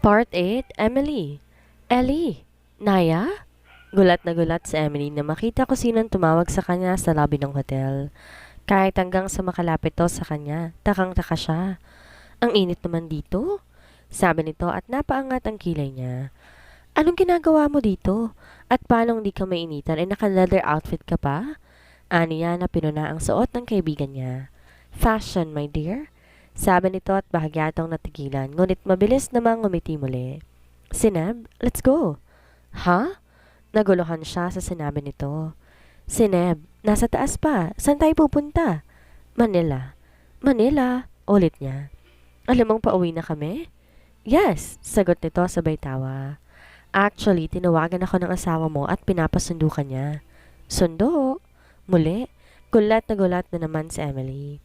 Part 8, Emily. Ellie! Naya? Gulat na gulat si Emily na makita ko sinong tumawag sa kanya sa lobby ng hotel. Kahit hanggang sa makalapit to sa kanya, takang-taka siya. Ang init naman dito, sabi nito at napaangat ang kilay niya. Anong ginagawa mo dito? At paano hindi ka mainitan ay naka-leather outfit ka pa? Aniya na pinuna ang suot ng kaibigan niya. Fashion, my dear. Sabi nito at bahagyatong natigilan, ngunit mabilis namang ngumiti muli. Sineb, let's go. Ha? Naguluhan siya sa sinabi nito. Sineb, nasa taas pa. Saan tayo pupunta? Manila. Manila, ulit niya. Alam mong pauwi na kami? Yes, sagot nito sabay tawa. Actually, tinawagan ako ng asawa mo at pinapasundo ka niya. Sundo? Muli, gulat na naman si Emily.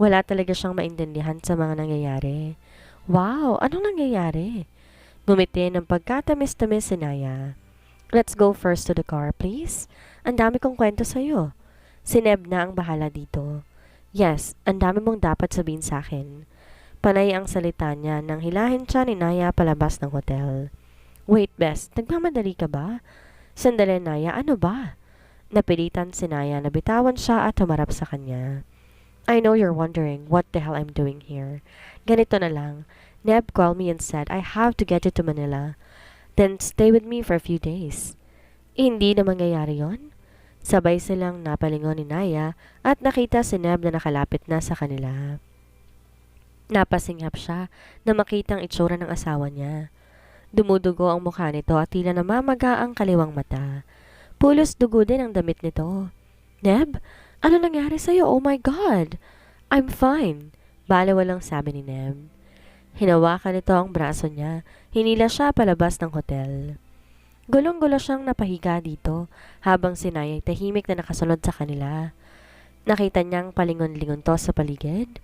Wala talaga siyang maintindihan sa mga nangyayari. Wow, anong nangyayari? Ngumiti ng pagkatamis-tamis si Naya. Let's go first to the car, please. Ang dami kong kwento sa'yo. Si Neb na ang bahala dito. Yes, ang dami mong dapat sabihin sa akin. Panay ang salita niya nang hilahin siya ni Naya palabas ng hotel. Wait, Bess, nagmamadali ka ba? Sandali, Naya, ano ba? Napilitan si Naya na bitawan siya at humarap sa kanya. I know you're wondering what the hell I'm doing here. Ganito na lang. Neb called me and said I have to get you to Manila. Then stay with me for a few days. Hindi na mangyayari yon. Sabay silang napalingon ni Naya at nakita si Neb na nakalapit na sa kanila. Napasinghap siya na makitang itsura ng asawa niya. Dumudugo ang mukha nito at tila namamaga ang kaliwang mata. Pulos dugo din ang damit nito. Neb, ano nangyari sa'yo? Oh my God! I'm fine. Bale walang sabi ni Neb. Hinawakan nito ang braso niya. Hinila siya palabas ng hotel. Gulong-gulo siyang napahiga dito habang si Naya ay tahimik na nakasunod sa kanila. Nakita niyang palingon-lingon to sa paligid.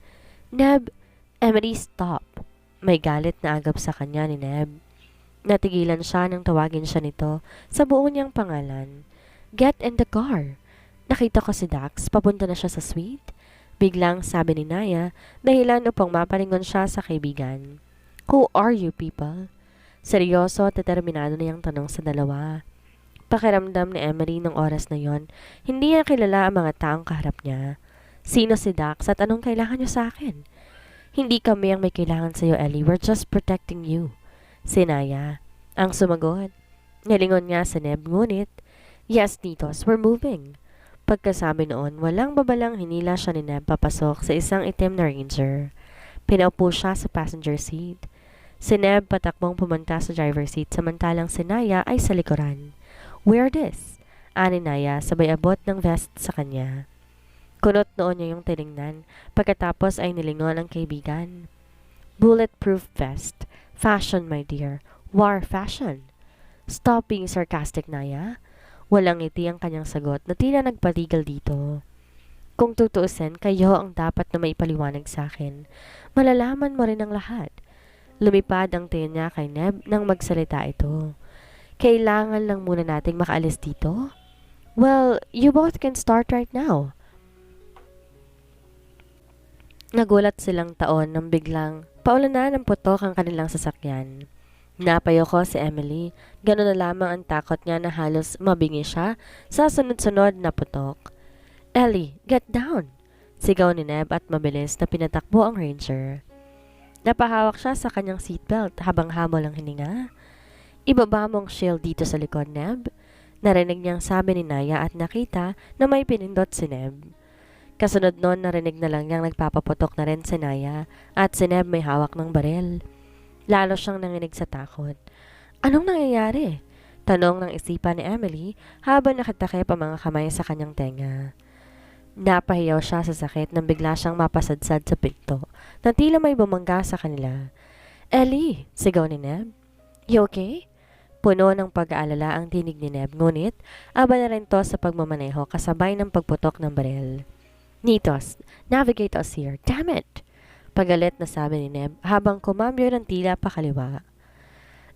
Neb, Emily, stop. May galit na agap sa kanya ni Neb. Natigilan siya nang tawagin siya nito sa buo niyang pangalan. Get in the car. Nakita ko si Dax, papunta na siya sa suite. Biglang sabi ni Naya, dahilan upang mapalingon siya sa kaibigan. Who are you people? Seryoso at determinado na yung tanong sa dalawa. Pakiramdam ni Emery nung oras na yon, hindi niya kilala ang mga taong kaharap niya. Sino si Dax at anong kailangan niyo sa akin? Hindi kami ang may kailangan sa'yo, Ellie. We're just protecting you. Si Naya ang sumagot. Nilingon niya sa Neb, ngunit, yes, Nitos, we're moving. Pagkasabi noon, walang babalang hinila siya ni Neb papasok sa isang itim na Ranger. Pinaupo siya sa passenger seat. Si Neb patakbong pumunta sa driver seat samantalang si Naya ay sa likuran. Wear this, ani Naya sabay abot ng vest sa kanya. Kunot noon niya yung tiningnan, pagkatapos ay nilingon ang kaibigan. Bulletproof vest. Fashion, my dear. War fashion. Stop being sarcastic, Naya. Walang ngiti ang kanyang sagot na tila nagpatigil dito. Kung tutuusin, kayo ang dapat na maipaliwanag sa akin. Malalaman mo rin ang lahat. Lumipad ang tingin niya kay Neb nang magsalita ito. Kailangan lang muna nating makaalis dito? Well, you both can start right now. Nagulat silang taon nang biglang paulanan ng putok ang kanilang sasakyan. Napayoko si Emily. Gano'n na lamang ang takot niya na halos mabingi siya sa sunod-sunod na putok. Ellie, get down! Sigaw ni Neb at mabilis na pinatakbo ang Ranger. Napahawak siya sa kanyang seatbelt habang hamol ang hininga. Ibaba mong shield dito sa likod, Neb. Narinig niyang sabi ni Naya at nakita na may pinindot si Neb. Kasunod noon narinig na lang niyang nagpapaputok na rin si Naya at si Neb may hawak ng baril. Lalo siyang nanginig sa takot. Anong nangyayari? Tanong ng isipan ni Emily habang nakatakip ang mga kamay sa kanyang tenga. Napahiyaw siya sa sakit nang bigla siyang mapasadsad sa pinto na tila may bumangga sa kanila. Ellie! Sigaw ni Neb. You okay? Puno ng pag-aalala ang tinig ni Neb, ngunit aba na rin to sa pagmamaneho kasabay ng pagputok ng baril. Nitos, navigate us here. Damn it! Pagalit na sabi ni Neb habang kumambyo ng tila pakaliwa.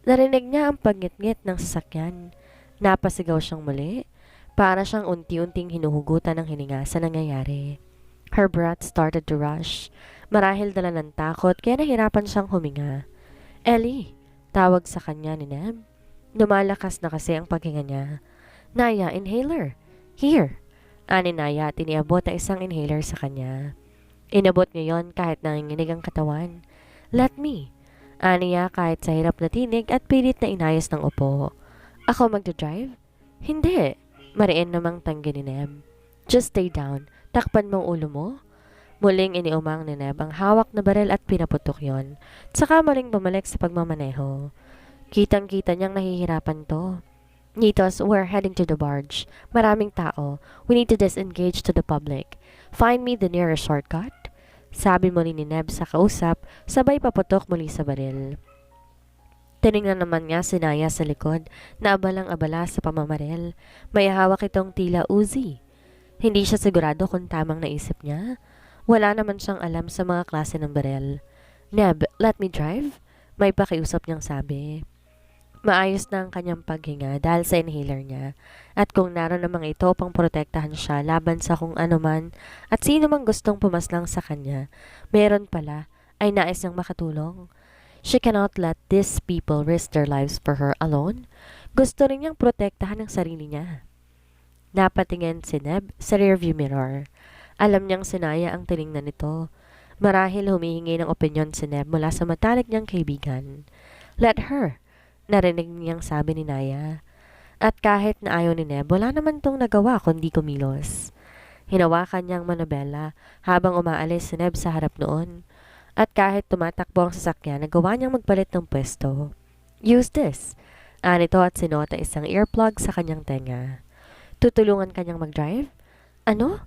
Narinig niya ang pagngit-ngit ng sasakyan. Napasigaw siyang muli. Para siyang unti-unting hinuhugutan ng hininga sa nangyayari. Her breath started to rush. Marahil dala ng takot kaya nahirapan siyang huminga. Ellie! Tawag sa kanya ni Neb. Lumalakas na kasi ang paghinga niya. Naya, inhaler. Here. Ani Naya at iniabot ang isang inhaler sa kanya. Inabot niya yon kahit nanginginig ang katawan. Let me. Aniya kahit sa hirap na tinig at pilit na inayos ng upo. Ako magdadrive? Hindi. Mariin namang tanggi ni Neb. Just stay down. Takpan mo ang ulo mo. Muling iniumang ni Neb ang hawak na barel at pinaputok yon. Saka muling bumalik sa pagmamaneho. Kitang-kita niyang nahihirapan to. Nitos, we're heading to the barge. Maraming tao. We need to disengage to the public. Find me the nearest shortcut. Sabi muli ni Neb sa kausap, sabay paputok muli sa baril. Tinignan naman niya si Naya sa likod, na abalang-abala sa pamamaril. May hawak itong tila Uzi. Hindi siya sigurado kung tamang naisip niya. Wala naman siyang alam sa mga klase ng baril. Neb, let me drive? May pakiusap niyang sabi. Maayos na ang kanyang paghinga dahil sa inhaler niya. At kung naroon namang ito pang protektahan siya laban sa kung ano man at sino mang gustong pumaslang sa kanya, meron pala ay nais niyang makatulong. She cannot let these people risk their lives for her alone. Gusto rin niyang protektahan ang sarili niya. Napatingin si Neb sa rearview mirror. Alam niyang sinaya ang tiningnan nito. Marahil humihingi ng opinyon si Neb mula sa matalik niyang kaibigan. Let her. Narinig niyang sabi ni Naya. At kahit na ayaw ni Neb, wala naman tong nagawa kundi kumilos. Hinawakan niyang manobela habang umaalis si Neb sa harap noon. At kahit tumatakbo ang sasakyan, nagawa niyang magpalit ng pwesto. Use this. Anito at sinuot ang isang earplug sa kanyang tenga. Tutulungan kanyang mag-drive? Ano?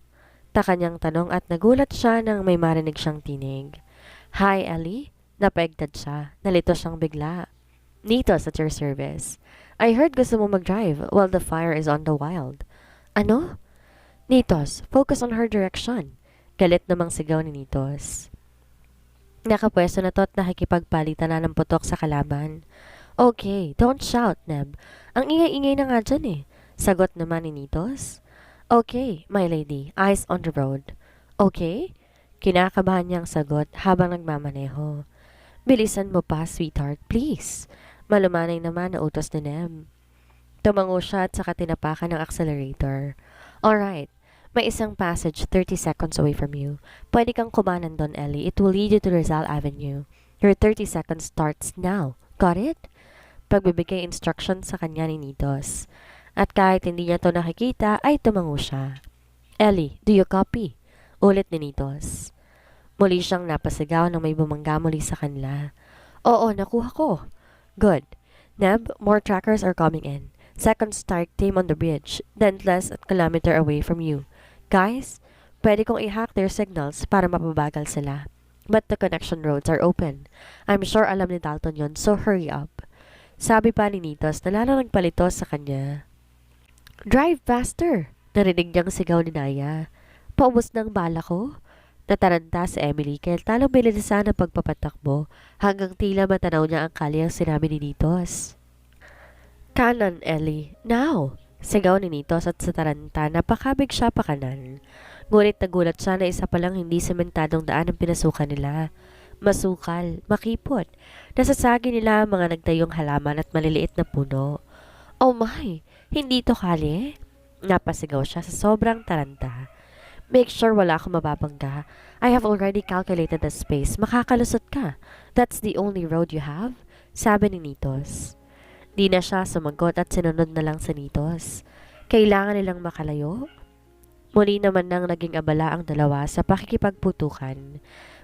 Taka niyang tanong at nagulat siya nang may marinig siyang tinig. Hi, Ellie? Napaigtad siya. Nalito siyang bigla. Nitos at your service. I heard gusto mo mag-drive while the fire is on the wild. Ano? Nitos, focus on her direction. Galit namang sigaw ni Nitos. Nakapwesto na to at nakikipagpalitan na ng putok sa kalaban. Okay, don't shout, Neb. Ang ingay-ingay na nga dyan eh. Sagot naman ni Nitos. Okay, my lady, eyes on the road. Okay? Kinakabahan niyang sagot habang nagmamaneho. Bilisan mo pa, sweetheart, please. Malumanay naman na utos ni Neb. Tumango siya at saka tinapakan ng accelerator. Alright, may isang passage 30 seconds away from you. Pwede kang kumanan doon, Ellie. It will lead you to Rizal Avenue. Your 30 seconds starts now. Got it? Pagbibigay instruction sa kanya ni Nitos. At kahit hindi niya to nakikita, ay tumango siya. Ellie, do you copy? Ulit ni Nitos. Muli siyang napasigaw nang may bumangga muli sa kanila. Oo, nakuha ko. Good. Neb, more trackers are coming in. Second strike team on the bridge, then less a kilometer away from you. Guys, pwede kong i-hack their signals para mapabagal sila. But the connection roads are open. I'm sure alam ni Dalton yon, so hurry up. Sabi pa ni Nitos na lalo nagpalito sa kanya. Drive faster! Narinig niyang sigaw ni Naya. Paubos ng bala ko? Nataranta si Emily kaya talong bilisan ang pagpapatakbo hanggang tila matanaw niya ang kalyang sinabi ni Nitos. Kanan, Ellie. Now! Sigaw ni Nitos at sa taranta napakabig siya pa kanan. Ngunit nagulat siya na isa palang hindi sementadong daan ang pinasukan nila. Masukal, makipot. Nasasagi nila ang mga nagtayong halaman at maliliit na puno. Oh my! Hindi to kali? Napasigaw siya sa sobrang taranta. Make sure wala akong mababangga. I have already calculated the space. Makakalusot ka. That's the only road you have? Sabi ni Nitos. Di na siya sumagot at sinunod na lang sa Nitos. Kailangan nilang makalayo? Muli naman nang naging abala ang dalawa sa pakikipagputukan.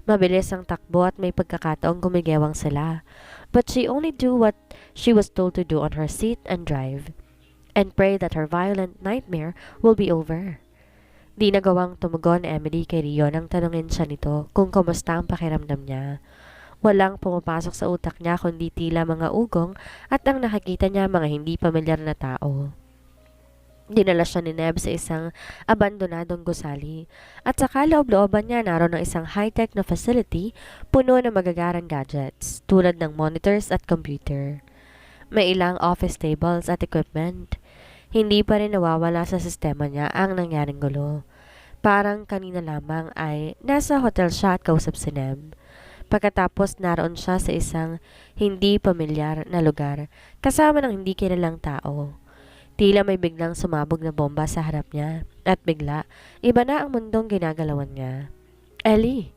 Mabilis ang takbo at may pagkakataong gumigewang sila. But she only do what she was told to do on her seat and drive. And pray that her violent nightmare will be over. Di nagawang tumugon ni Emily kay Rio nang tanungin siya nito kung kumusta ang pakiramdam niya. Walang pumapasok sa utak niya kundi tila mga ugong at ang nakikita niya mga hindi pamilyar na tao. Dinala siya ni Neb sa isang abandonadong gusali at sa kaloob-looban niya naroon ng isang high-tech na facility puno ng magagarang gadgets tulad ng monitors at computer. May ilang office tables at equipment. Hindi pa rin nawawala sa sistema niya ang nangyaring gulo. Parang kanina lamang ay nasa hotel siya at kausap si Neb. Pagkatapos naroon siya sa isang hindi pamilyar na lugar, kasama ng hindi kilalang tao. Tila may biglang sumabog na bomba sa harap niya, at bigla, iba na ang mundong ginagalawan niya. Ellie!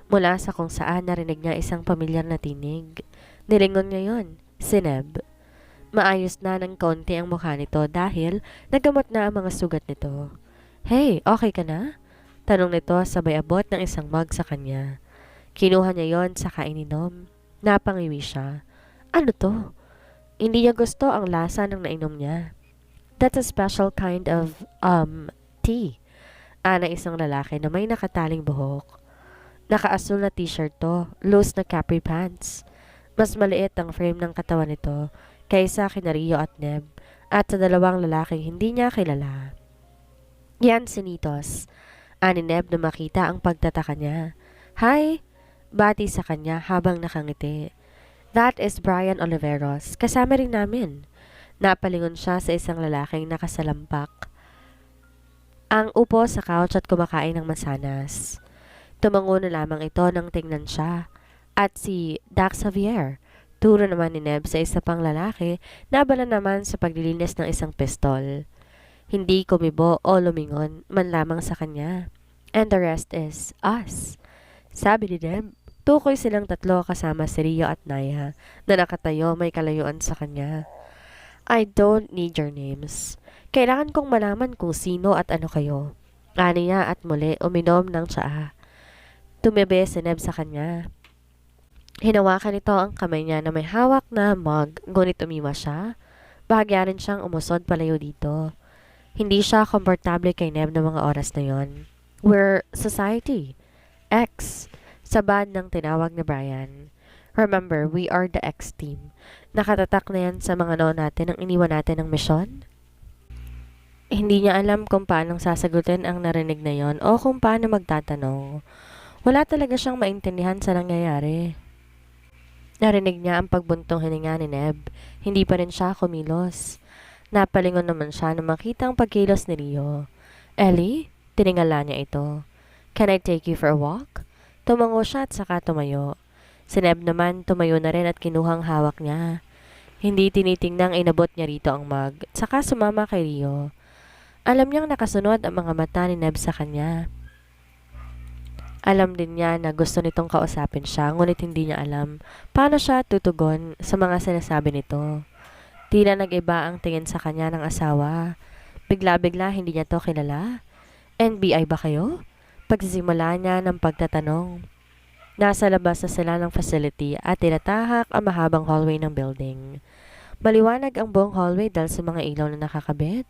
Mula sa kung saan narinig niya isang pamilyar na tinig. Nilingon niya yon, si Neb. Maayos na ng kaunti ang mukha nito dahil nagamot na ang mga sugat nito. Hey, okay ka na? Tanong nito sabay abot ng isang mug sa kanya. Kinuha niya yon sa kaininom. Napangiwi siya. Ano to? Hindi niya gusto ang lasa ng nainom niya. That's a special kind of, tea. Ana isang lalaki na may nakataling buhok. Nakaasul na t-shirt to, loose na capri pants. Mas maliit ang frame ng katawan nito kaysa kina Rio at Neb at sa dalawang lalaking hindi niya kilala. Yan si Nitos. Ani Neb na makita ang pagtataka niya. Hi! Bati sa kanya habang nakangiti. That is Brian Oliveros, kasama rin namin. Napalingon siya sa isang lalaking nakasalampak. Ang upo sa couch at kumakain ng mansanas. Tumango na lamang ito nang tingnan siya. At si Dax Javier, turo naman ni Neb sa isa pang lalaki na abala naman sa paglilinis ng isang pistol. Hindi kumibo o lumingon man lamang sa kanya. And the rest is us. Sabi ni Neb, tukoy silang tatlo kasama si Rio at Naya na nakatayo may kalayuan sa kanya. I don't need your names. Kailangan kong malaman kung sino at ano kayo. Aniya at muli uminom ng tsaa. Tumibi si Neb sa kanya. Hinawakan nito ang kamay niya na may hawak na mug, ngunit umiwa siya. Bahagya rin siyang umusod palayo dito. Hindi siya komportable kay Neb ng mga oras na yon. We're society. X. Sabad ng tinawag ni Brian. Remember, we are the X team. Nakatatak na yan sa mga noon natin ang iniwan natin ng misyon. Hindi niya alam kung paanong sasagutin ang narinig na yon o kung paano magtatanong. Wala talaga siyang maintindihan sa nangyayari. Narinig niya ang pagbuntong hininga ni Neb. Hindi pa rin siya kumilos. Napalingon naman siya na makita ang pagkilos ni Rio. Ellie? Tiningala niya ito. Can I take you for a walk? Tumango siya at saka tumayo. Si Neb naman tumayo na rin at kinuhang hawak niya. Hindi tinitingnang inabot niya rito ang mug, saka sumama kay Rio. Alam niyang nakasunod ang mga mata ni Neb sa kanya. Alam din niya na gusto nitong kausapin siya, ngunit hindi niya alam paano siya tutugon sa mga sinasabi nito. Tila nag-iba ang tingin sa kanya ng asawa. Bigla-bigla hindi niya to kilala. NBI ba kayo? Pagsisimula niya ng pagtatanong. Nasa labas na sila ng facility at tinatahak ang mahabang hallway ng building. Maliwanag ang buong hallway dahil sa mga ilaw na nakakabit.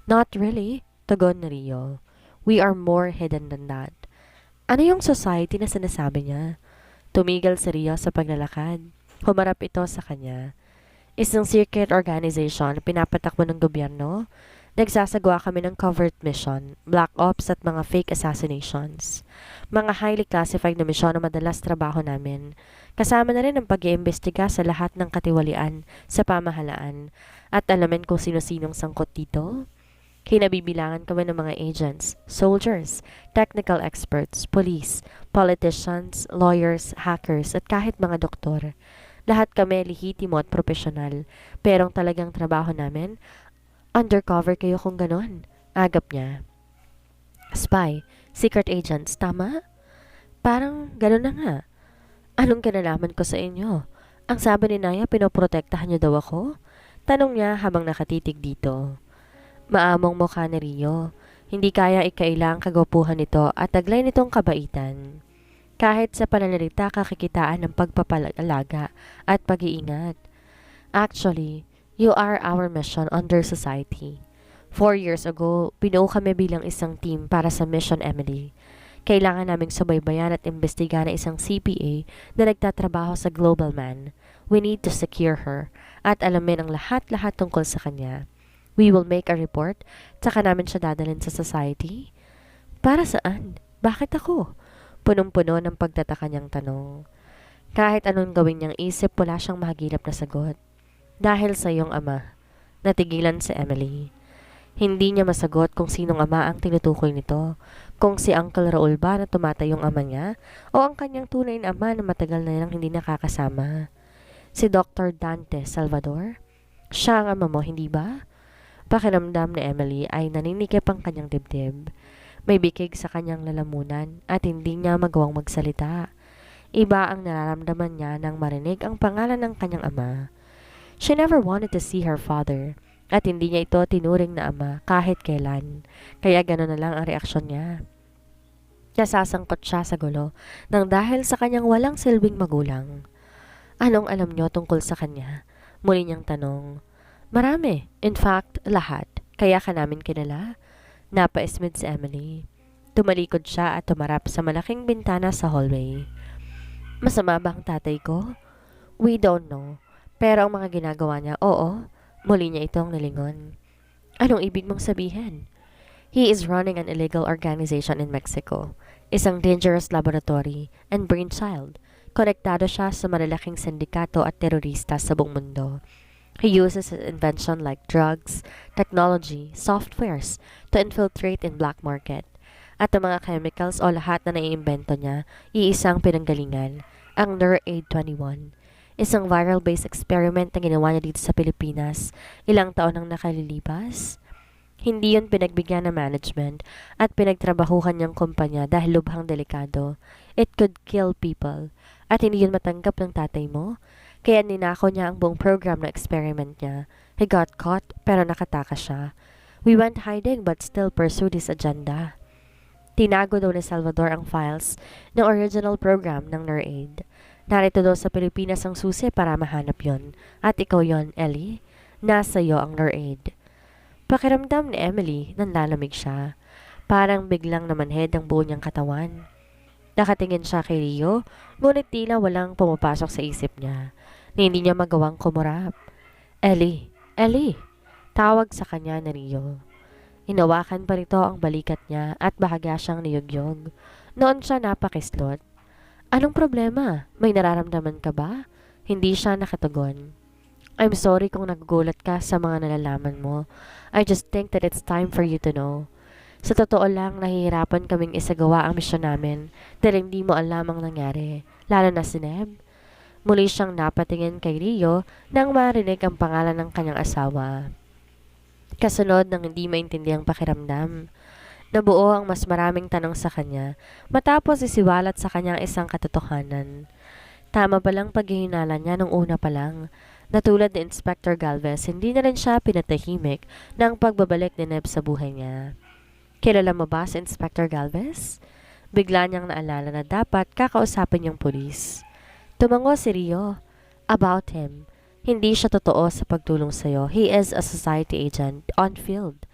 Not really, tugon ni Rio. We are more hidden than that. Ano yung society na sinasabi niya? Tumigil si Rio sa paglalakad. Humarap ito sa kanya. Isang secret organization na pinapatakbo ng gobyerno. Nagsasagawa kami ng covert mission, black ops at mga fake assassinations. Mga highly classified na misyon na madalas trabaho namin. Kasama na rin ang pag-iimbestiga sa lahat ng katiwalian sa pamahalaan at alamin kung sino-sinong sangkot dito. Kinabibilangan kami ng mga agents, soldiers, technical experts, police, politicians, lawyers, hackers at kahit mga doktor. Lahat kami lehitimo at profesional, pero ang talagang trabaho namin, undercover kayo kung ganon. Agap niya. Spy, secret agents, tama? Parang ganon na nga. Anong kinalaman ko sa inyo? Ang sabi ni Naya, pinoprotektahan niyo daw ako? Tanong niya habang nakatitig dito. Maamong mukha ni Rio. Hindi kaya ikaila ang kagwapuhan nito at taglay nitong kabaitan. Kahit sa pananalita kakikitaan ng pagpapalaga at pag-iingat. Actually, you are our mission under society. 4 years ago, binuo kami bilang isang team para sa Mission Emily. Kailangan naming subaybayan at imbestiga na isang CPA na nagtatrabaho sa Global Man. We need to secure her at alamin ang lahat-lahat tungkol sa kanya. We will make a report, tsaka namin siya dadalhin sa society. Para saan? Bakit ako? Punong-puno ng pagtataka niyang tanong. Kahit anong gawin niyang isip, wala siyang mahagilap na sagot. Dahil sa iyong ama, natigilan si Emily. Hindi niya masagot kung sinong ama ang tinutukoy nito, kung si Uncle Raul ba na tumatayong ama niya o ang kanyang tunay na ama na matagal na nilang hindi nakakasama. Si Dr. Dante Salvador? Siya ang ama mo, hindi ba? Pakiramdam ni Emily ay naninikip ang kanyang dibdib. May bikig sa kanyang lalamunan at hindi niya magawang magsalita. Iba ang nararamdaman niya nang marinig ang pangalan ng kanyang ama. She never wanted to see her father at hindi niya ito tinuring na ama kahit kailan. Kaya gano'n na lang ang reaksyon niya. Nasasangkot siya sa gulo nang dahil sa kanyang walang silbing magulang. Anong alam niyo tungkol sa kanya? Muli niyang tanong. Marami. In fact, lahat. Kaya ka namin kinala? Napaismid si Emily. Tumalikod siya at tumarap sa malaking bintana sa hallway. Masama ba ang tatay ko? We don't know. Pero ang mga ginagawa niya, oo. Muli niya itong nilingon. Anong ibig mong sabihin? He is running an illegal organization in Mexico. Isang dangerous laboratory and brainchild. Konektado siya sa malalaking sindikato at terorista sa buong mundo. He uses his invention like drugs, technology, softwares to infiltrate in black market. At ang mga chemicals o lahat na naiimbento niya, iisang pinanggalingan, ang NERAID 21. Isang viral-based experiment na ginawa niya dito sa Pilipinas ilang taon nang nakalilipas. Hindi yun pinagbigyan ng management at pinagtrabahuhan niyang kumpanya dahil lubhang delikado. It could kill people. At hindi yun matanggap ng tatay mo. Kaya ninako niya ang buong program na experiment niya. He got caught pero nakatakas siya. We went hiding but still pursued his agenda. Tinago daw ni Salvador ang files ng original program ng NERAID. Narito daw sa Pilipinas ang susi para mahanap yon. At ikaw yon, Ellie. Nasa iyo ang NERAID. Pakiramdam ni Emily, nanlalamig siya. Parang biglang namanhid ang buo niyang katawan. Nakatingin siya kay Rio, ngunit tila walang pumapasok sa isip niya. Hindi niya magawang kumurap. Ellie, Ellie! Tawag sa kanya ni Rio. Inawakan pa nito ang balikat niya at bahagya siyang niyugyog. Noon siya napakislot. Anong problema? May nararamdaman ka ba? Hindi siya nakatugon. I'm sorry kung nagugulat ka sa mga nalalaman mo. I just think that it's time for you to know. Sa totoo lang, nahihirapan kaming isagawa ang misyon namin dahil hindi mo alam ang nangyari, lalo na si Neb. Muli siyang napatingin kay Rio nang marinig ang pangalan ng kanyang asawa. Kasunod ng hindi maintindiang pakiramdam. Nabuo ang mas maraming tanong sa kanya matapos isiwalat sa kanyang isang katotohanan. Tama palang paghihinala niya nung una pa lang. Natulad ni Inspector Galvez, hindi na rin siya pinatahimik ng pagbabalik ni Neb sa buhay niya. Kilala mo ba si Inspector Galvez? Bigla niyang naalala na dapat kakausapin yung pulis. Tumango si Rio. About him. Hindi siya totoo sa pagtulong sa'yo. He is a society agent on field.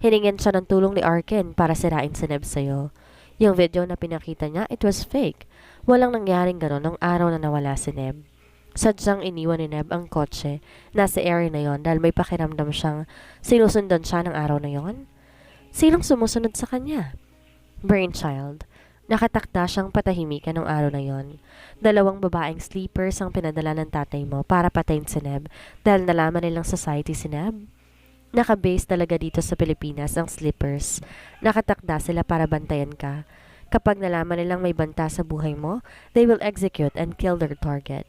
Hiningin siya ng tulong ni Arkin para sirain si Neb sa'yo. Yung video na pinakita niya, it was fake. Walang nangyaring gano'n nung araw na nawala si Neb. Sadyang iniwan ni Neb ang kotse nasa area na yon dahil may pakiramdam siyang sinusundan siya ng araw na yon. Sinong sumusunod sa kanya? Brainchild. Nakatakda siyang patahimikan ng araw na yon. 2 babaeng sleepers ang pinadala ng tatay mo para patayin si Neb dahil nalaman nilang society si Neb. Naka-base talaga dito sa Pilipinas ang sleepers. Nakatakda sila para bantayan ka. Kapag nalaman nilang may banta sa buhay mo, they will execute and kill their target.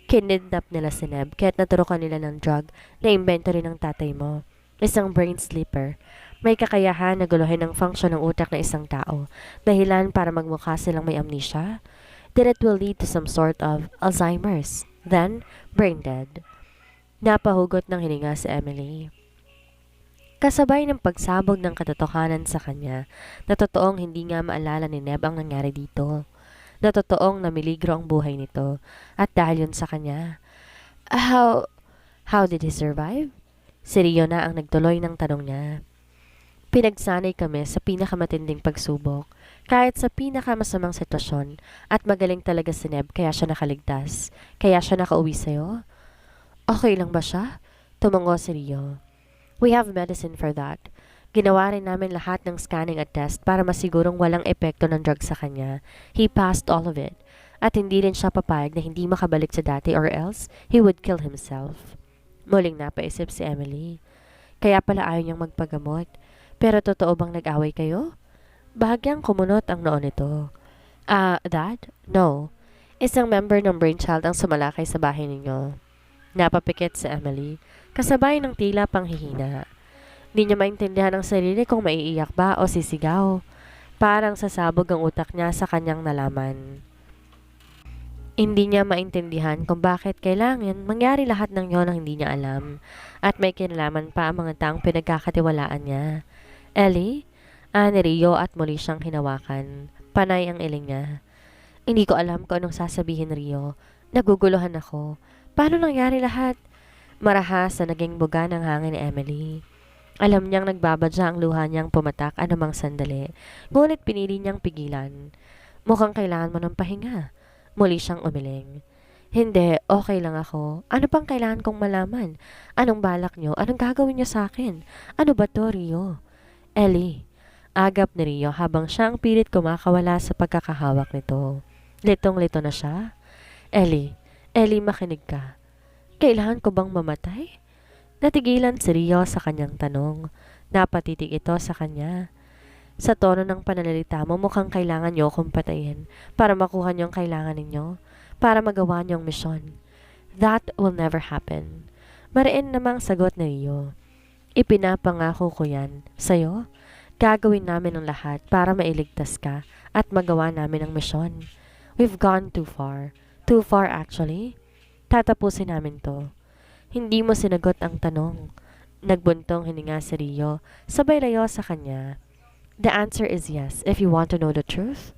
Kinidnap nila si Neb kaya't naturukan nila ng drug na imbento rin ng tatay mo. Isang brain sleeper. May kakayahan na guluhin ang function ng utak ng isang tao. Dahilan para magmukha silang may amnesia. Then it will lead to some sort of Alzheimer's. Then, brain dead. Napahugot ng hininga si Emily. Kasabay ng pagsabog ng katotohanan sa kanya na totoong hindi nga maalala ni Neb ang nangyari dito. Na totoong namiligro ang buhay nito at dahil yun sa kanya. How did he survive? Si Rio na ang nagtuloy ng tanong niya. Pinagsanay kami sa pinakamatinding pagsubok, kahit sa pinakamasamang sitwasyon at magaling talaga si Neb kaya siya nakaligtas, kaya siya nakauwi sa'yo. Okay lang ba siya? Tumango si Rio. We have medicine for that. Ginawa rin namin lahat ng scanning at test para masigurong walang epekto ng drug sa kanya. He passed all of it. At hindi rin siya papayag na hindi makabalik sa dati or else he would kill himself. Muling napaisip si Emily. Kaya pala ayaw niyang magpagamot. Pero totoo bang nag-away kayo? Bahagyang kumunot ang noon nito. Dad? No. Isang member ng brainchild ang sumalakay sa bahay ninyo. Napapikit si Emily, kasabay ng tila panghihina. Di niya maintindihan ang sarili kung maiiyak ba o sisigaw. Parang sasabog ang utak niya sa kanyang nalaman. Hindi niya maintindihan kung bakit kailangan mangyari lahat ng yon ang hindi niya alam at may kinalaman pa ang mga taong pinagkakatiwalaan niya. Ellie? Ni Rio at muli siyang hinawakan. Panay ang iling niya. Hindi ko alam kung anong sasabihin, Rio. Naguguluhan ako. Paano nangyari lahat? Marahas na naging buga ng hangin ni Emily. Alam niyang nagbabadya ang luha niyang pumatak anumang sandali, ngunit pinili niyang pigilan. Mukhang kailangan mo ng pahinga. Muli siyang umiling. Hindi, okay lang ako. Ano pang kailangan kong malaman? Anong balak niyo? Anong gagawin niyo sa akin? Ano ba to, Rio? Ellie, agap ni Rio habang siya ang pilit kumakawala sa pagkakahawak nito. Litong-lito na siya. Ellie, makinig ka. Kailangan ko bang mamatay? Natigilan si Rio sa kanyang tanong. Napatitig ito sa kanya. Sa tono ng pananalita mo, mukhang kailangan niyo akong patayin para makuha niyo ang kailangan ninyo, para magawa niyo ang misyon. That will never happen. Mariin namang sagot ni Rio. Ipinapangako ko yan sa'yo. Gagawin namin ang lahat para mailigtas ka at magawa namin ang misyon. We've gone too far. Too far actually. Tatapusin namin to. Hindi mo sinagot ang tanong. Nagbuntong hininga si Rio, sabay layo sa kanya. The answer is yes, if you want to know the truth.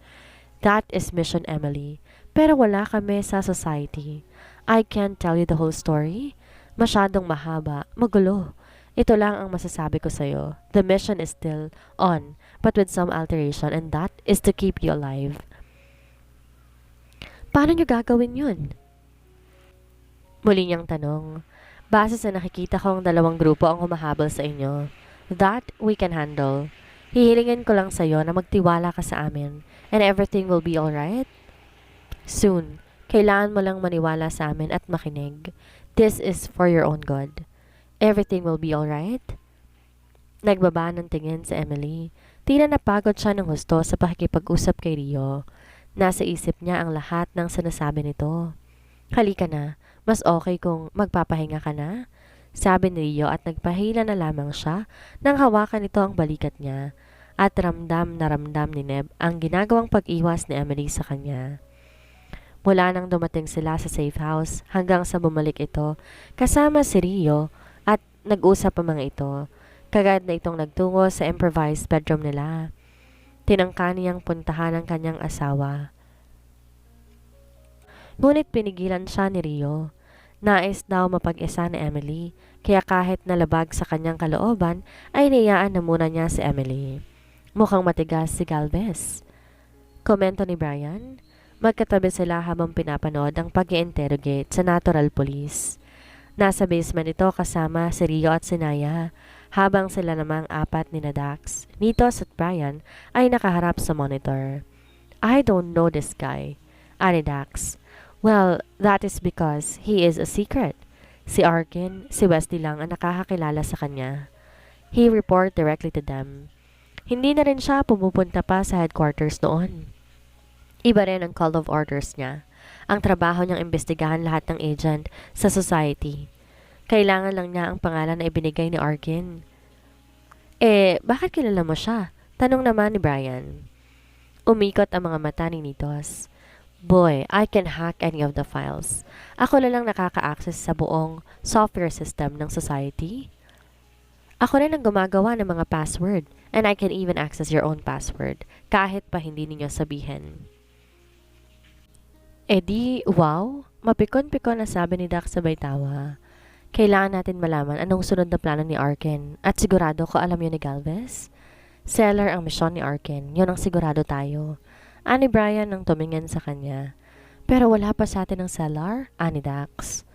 That is Mission Emily. Pero wala kami sa society. I can't tell you the whole story. Masyadong mahaba, magulo. Ito lang ang masasabi ko sa'yo. The mission is still on, but with some alteration, and that is to keep you alive. Paano niyo gagawin yun? Muli niyang tanong. Base sa nakikita kong dalawang grupo ang humahabol sa inyo. That we can handle. Hihilingin ko lang sa'yo na magtiwala ka sa amin and everything will be alright? Soon. Kailangan mo lang maniwala sa amin at makinig. This is for your own good. Everything will be alright? Nagbaba ng tingin si Emily. Tila napagod siya ng husto sa pakikipag-usap kay Rio. Nasa isip niya ang lahat ng sinasabi nito. Halika na. Mas okay kung magpapahinga ka na? Sabi ni Rio at nagpahila na lamang siya nang hawakan nito ang balikat niya at ramdam na ramdam ni Neb ang ginagawang pag-iwas ni Emily sa kanya. Mula nang dumating sila sa safe house hanggang sa bumalik ito kasama si Rio at nag-usap ang mga ito. Kagad na itong nagtungo sa improvised bedroom nila. Tinangka niyang puntahan ang kanyang asawa. Ngunit pinigilan siya ni Rio. Nais daw mapag-isa ni Emily, kaya kahit nalabag sa kanyang kalooban, ay niyaan na muna niya si Emily. Mukhang matigas si Galvez. Komento ni Brian, magkatabi sila habang pinapanood ang pag-i-interrogate sa Natural Police. Nasa basement ito kasama si Rio at si Naya, habang sila namang apat ni Dax, Nitos at Brian ay nakaharap sa monitor. I don't know this guy, ani Dax. Well, that is because he is a secret. Si Arkin, si Wesley lang ang nakakakilala sa kanya. He report directly to them. Hindi na rin siya pumupunta pa sa headquarters noon. Iba rin ang call of orders niya. Ang trabaho niyang imbestigahan lahat ng agent sa society. Kailangan lang niya ang pangalan na ibinigay ni Arkin. Bakit kilala mo siya? Tanong naman ni Brian. Umikot ang mga mata ni Nitos. Boy, I can hack any of the files. Ako na lang nakaka-access sa buong software system ng society. Ako rin ang gumagawa ng mga password and I can even access your own password kahit pa hindi ninyo sabihin. Wow, mapikon-pikon na sabi ni Dax sabay tawa. Kailangan natin malaman anong sunod na plano ni Arkin at sigurado ko alam yun ni Galvez. Seller ang misyon ni Arkin, yun ang sigurado tayo. Ani Brian nang tumingin sa kanya. Pero wala pa sa atin ng seller, ani Dax.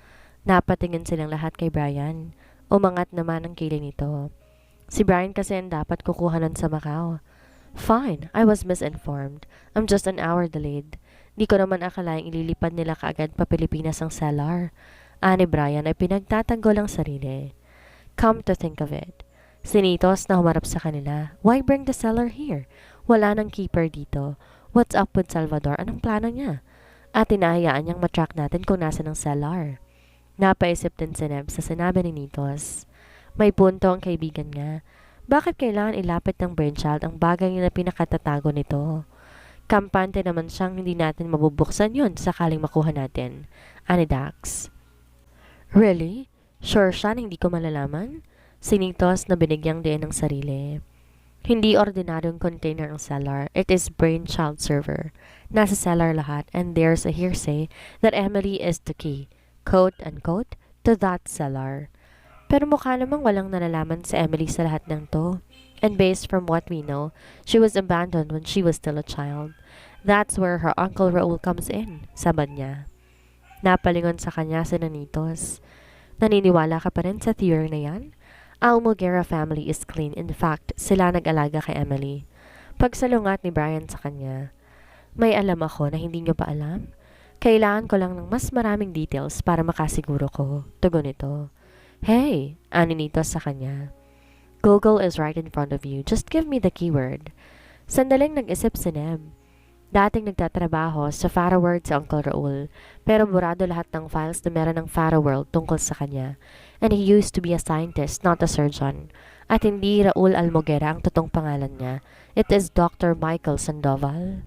Napatingin silang lahat kay Brian. Umangat naman ang kiling nito. Si Brian kasi ang dapat kukuha nun sa Macau. Fine, I was misinformed. I'm just an hour delayed. Di ko naman akalaing ililipad nila kaagad pa Pilipinas ang seller. Ani Brian ay pinagtatanggol ang sarili. Come to think of it. Sinitos na humarap sa kanila. Why bring the seller here? Wala nang keeper dito. What's up with Salvador? Anong plano niya? At tinahayaan niyang matrack natin kung nasa ng seller. Napaisip din si Neb sa sinabi ni Nitos. May punto ang kaibigan niya. Bakit kailangan ilapit ng brainchild ang bagay na pinakatatago nito? Kampante naman siyang hindi natin mabubuksan yon sakaling makuha natin. Ani Dax. Really? Sure siya na hindi ko malalaman? Sinitos na binigyang diin ng sarili. Hindi ordinaryong container ang cellar. It is brainchild server. Nasa cellar lahat and there's a hearsay that Emily is the key, quote-unquote, to that cellar. Pero mukha namang walang nalalaman si Emily sa lahat ng to. And based from what we know, she was abandoned when she was still a child. That's where her Uncle Raul comes in, sabad niya. Napalingon sa kanya si Nanitos. Naniniwala ka pa rin sa theory na yan? Almoguera family is clean. In fact, sila nag-alaga kay Emily. Pagsalungat ni Brian sa kanya, may alam ako na hindi niyo pa alam. Kailangan ko lang ng mas maraming details para makasiguro ko. Tugon ito. Hey, ani nito sa kanya. Google is right in front of you. Just give me the keyword. Sandaling nag-isip si Neb. Dating nagtatrabaho sa Faro World si Uncle Raul, pero burado lahat ng files na meron ng Faro World tungkol sa kanya. And he used to be a scientist, not a surgeon. At hindi Raul Almoguera ang totoong pangalan niya. It is Dr. Michael Sandoval.